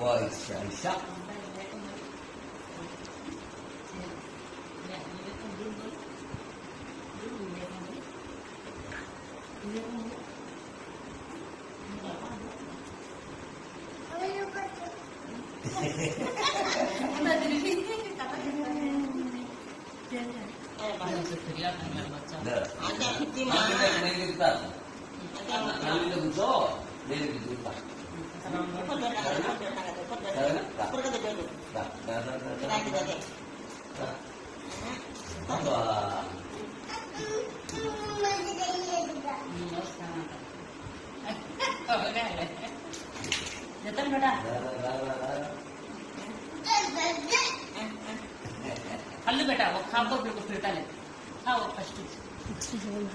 boys, Aisyah. हल्लू बेटा वो खा को बिल्कुल फिरता ले खाओ फर्स्ट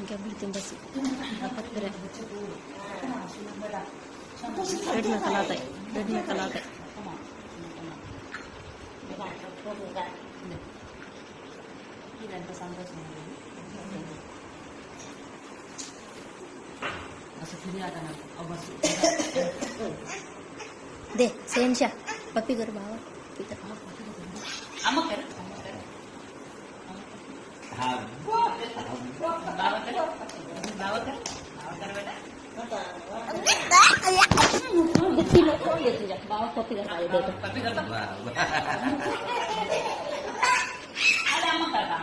क्या बोलते हैं बस पेट में कलाता है दे सेंशा पप्पी कर बाबा अम्मा कर बाबा कर बेटा बाबा पप्पी कर देखो पप्पी करता अरे अम्मा करता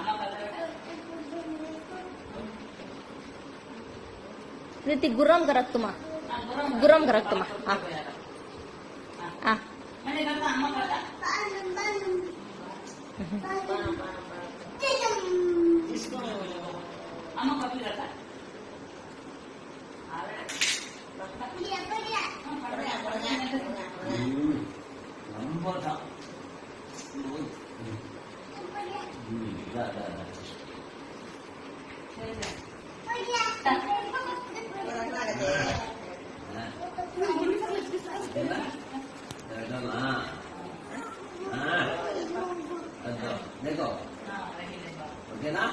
रीति गुर्रम करक तुम्हा हाँ हाँ मैंने करता अम्मा करता अम्मा पप्पी करता देखो ओके ना